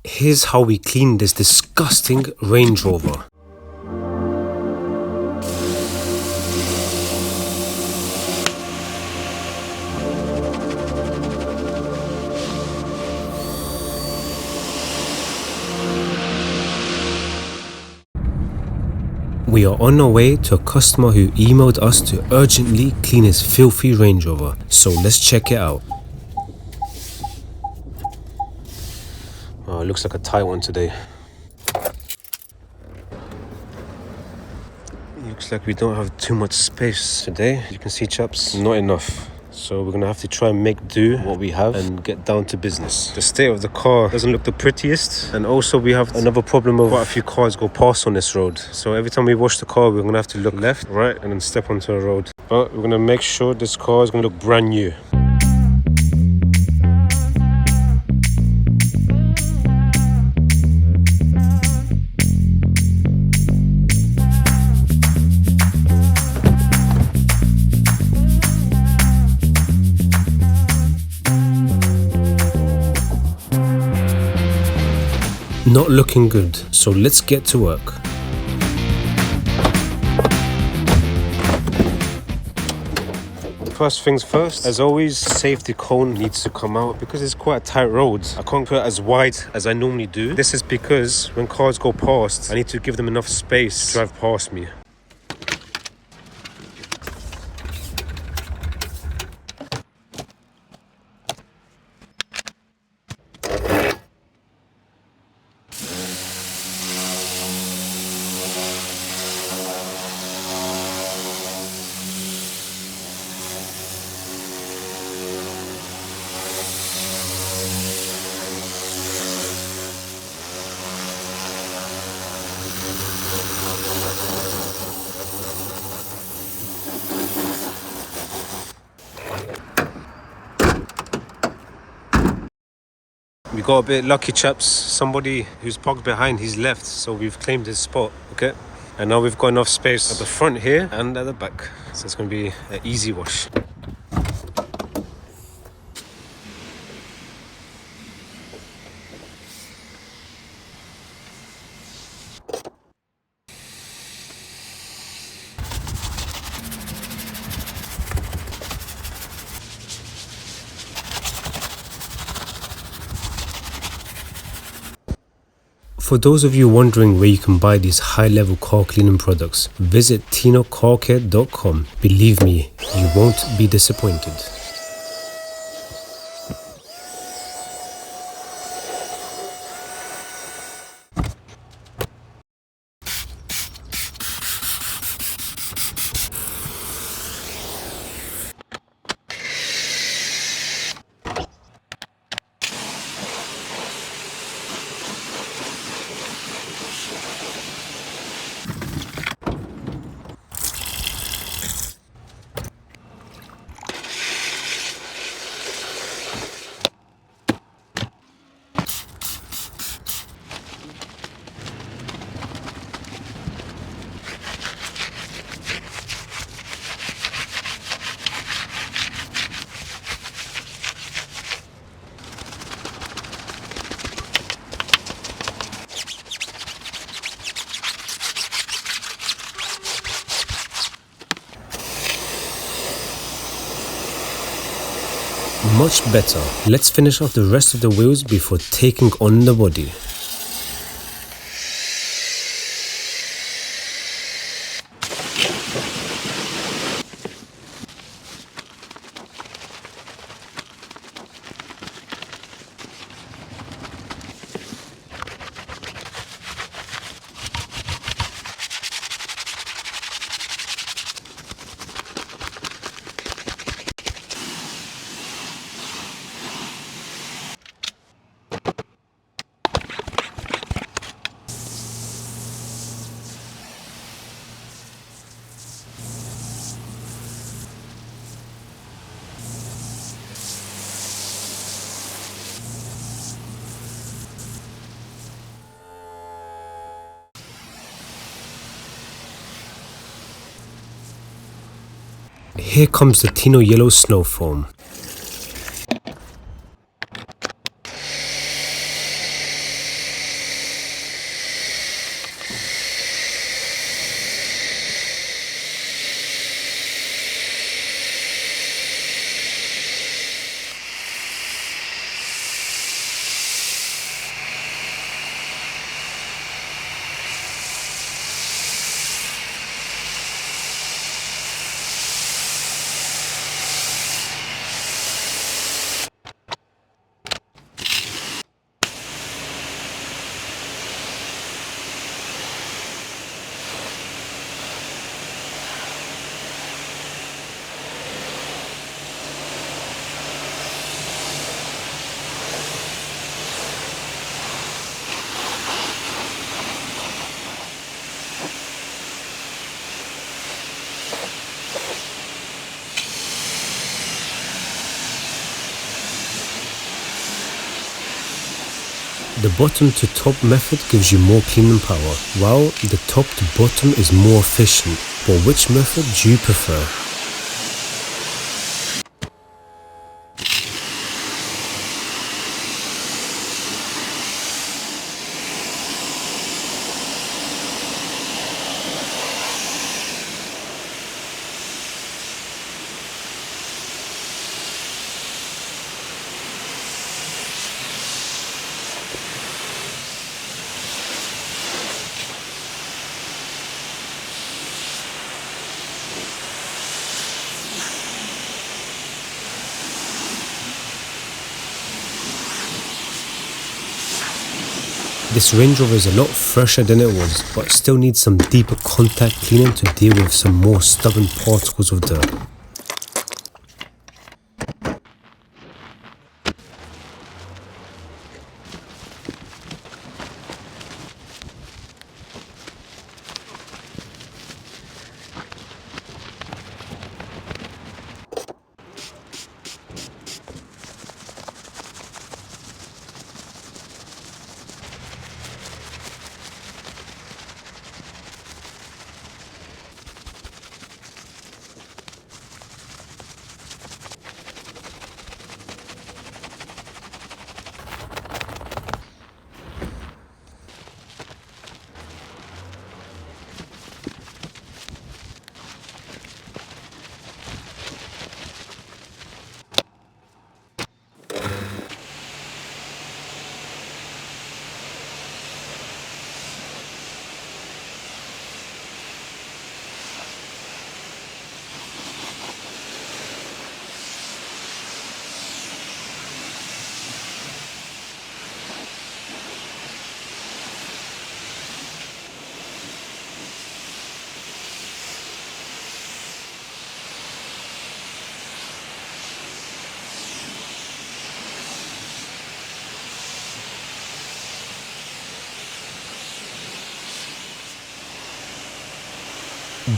Here's how we clean this disgusting Range Rover. We are on our way to a customer who emailed us to urgently clean his filthy Range Rover, so let's check it out. Oh, it looks like a tight one today. Looks like we don't have too much space today. You can see, chaps, not enough. So we're gonna have to try and make do what we have and get down to business. The state of the car doesn't look the prettiest, and also we have another problem of quite a few cars go past on this road. So every time we wash the car, we're gonna have to look left, right, and then step onto a road. But we're gonna make sure this car is gonna look brand new. Not looking good, so let's get to work. First things first, as always, safety cone needs to come out because it's quite a tight road. I can't put it as wide as I normally do. This is because when cars go past, I need to give them enough space to drive past me. We got a bit lucky, chaps. Somebody who's parked behind, he's left, so we've claimed his spot, okay? And now we've got enough space at the front here and at the back, so it's going to be an easy wash. For those of you wondering where you can buy these high-level car cleaning products, visit tinocarcare.com. Believe me, you won't be disappointed. Much better. Let's finish off the rest of the wheels before taking on the body. Here comes the Tino Yellow Snow Foam. The bottom to top method gives you more cleaning power, while the top to bottom is more efficient. But which method do you prefer? This Range Rover is a lot fresher than it was, but still needs some deeper contact cleaning to deal with some more stubborn particles of dirt.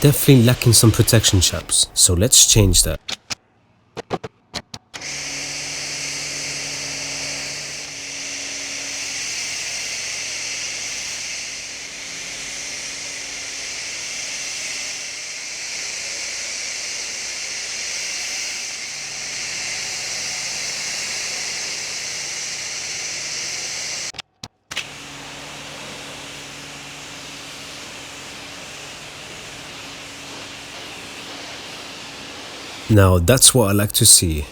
Definitely lacking some protection, chaps, so let's change that. Now that's what I like to see.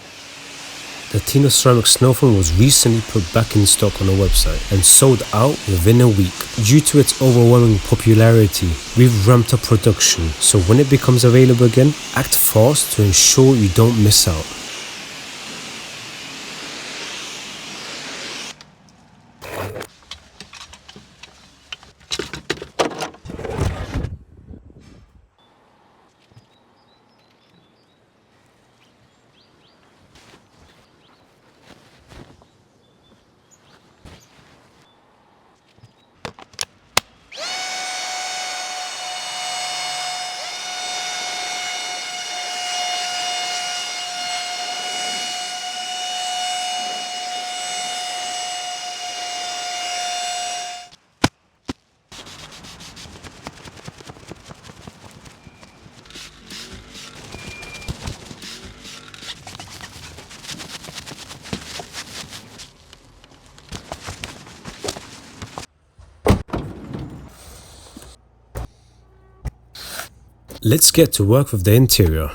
The Tino ceramic snow phone was recently put back in stock on the website and sold out within a week. Due to its overwhelming popularity, we've ramped up production, so when it becomes available again, act fast to ensure you don't miss out. Let's get to work with the interior.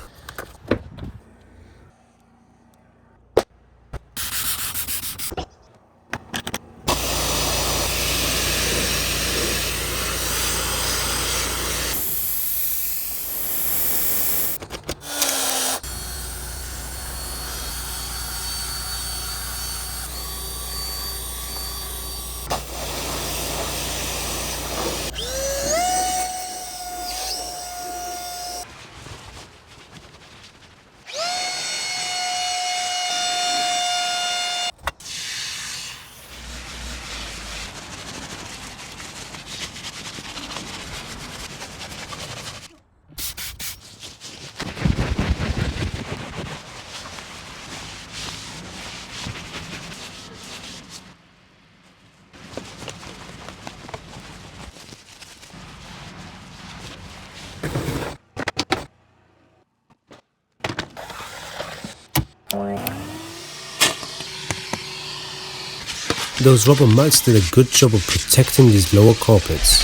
Those rubber mats did a good job of protecting these lower carpets.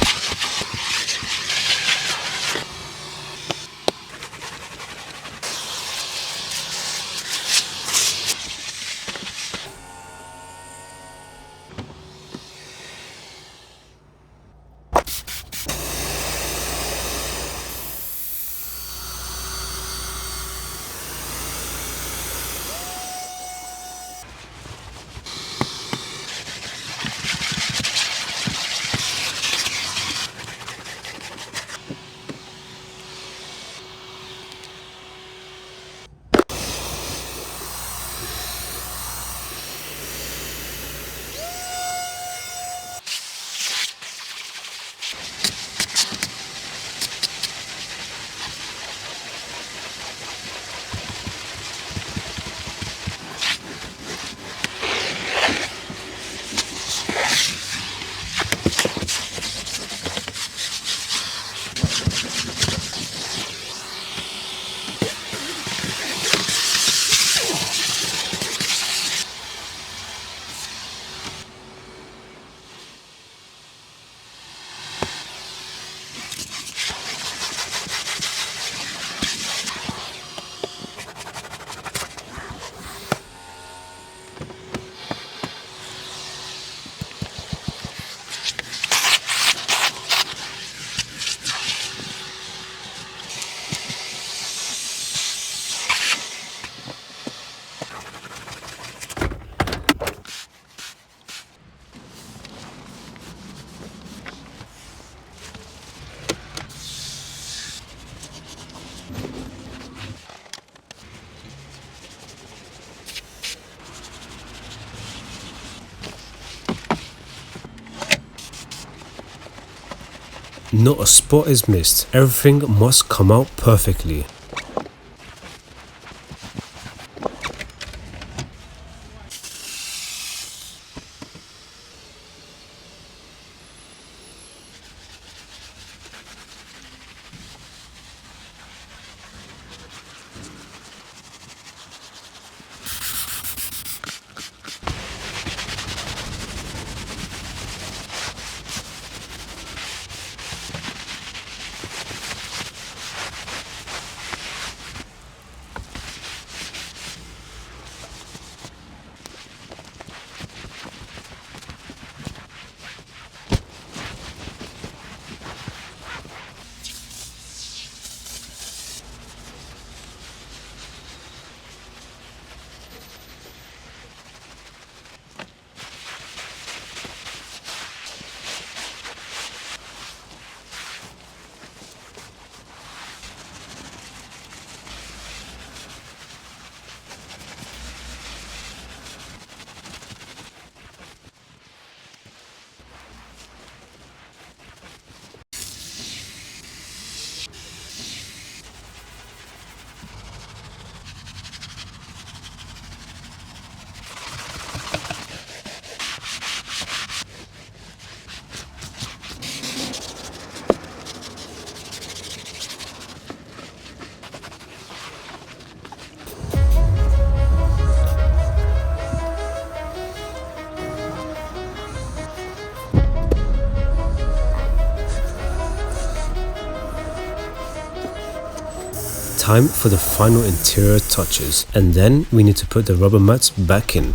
Not a spot is missed. Everything must come out perfectly. Time for the final interior touches, and then we need to put the rubber mats back in.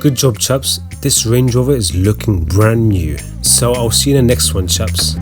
Good job, chaps. This Range Rover is looking brand new. So I'll see you in the next one, chaps.